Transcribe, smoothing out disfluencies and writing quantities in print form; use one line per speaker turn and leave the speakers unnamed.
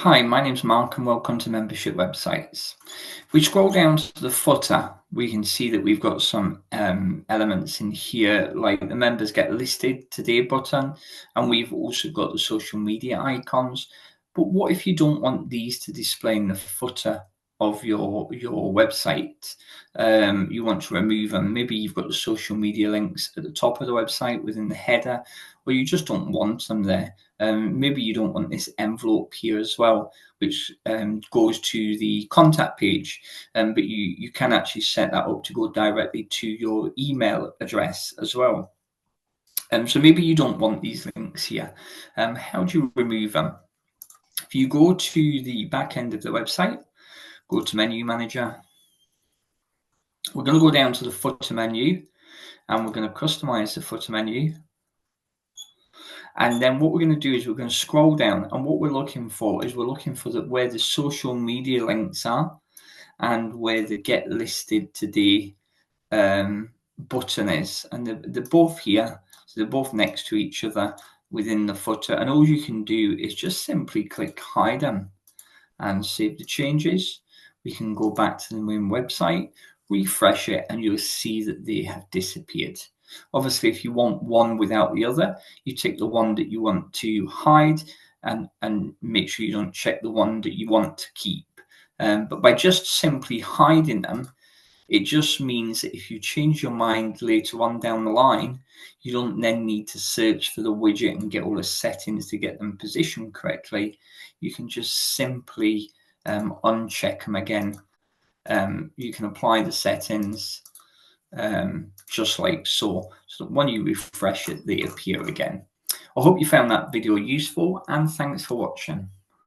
Hi, my name's Mark and welcome to Membership Websites. If we scroll down to the footer, we can see that we've got some elements in here like the members get listed today button, and we've also got the social media icons. But what if you don't want these to display in the footer of your website? You want to remove them. Maybe you've got the social media links at the top of the website within the header, or you just don't want them there. Maybe you don't want this envelope here as well, which goes to the contact page, but you can actually set that up to go directly to your email address as well. So maybe you don't want these links here. How do you remove them? If you go to the back end of the website, go to Menu Manager. We're going to go down to the footer menu, and we're going to customize the footer menu. And then what we're going to do is we're going to scroll down, and what we're looking for is where the social media links are and where the get listed today button is. And they're both here, so they're both next to each other within the footer. And all you can do is just simply click hide them and save the changes. We can go back to the main website, refresh it, and you'll see that they have disappeared. Obviously, if you want one without the other, you take the one that you want to hide and make sure you don't check the one that you want to keep. But by just simply hiding them, it just means that if you change your mind later on down the line, you don't then need to search for the widget and get all the settings to get them positioned correctly. You can just simply uncheck them again. You can apply the settings just like so that when you refresh it, they appear again. I hope you found that video useful, and thanks for watching.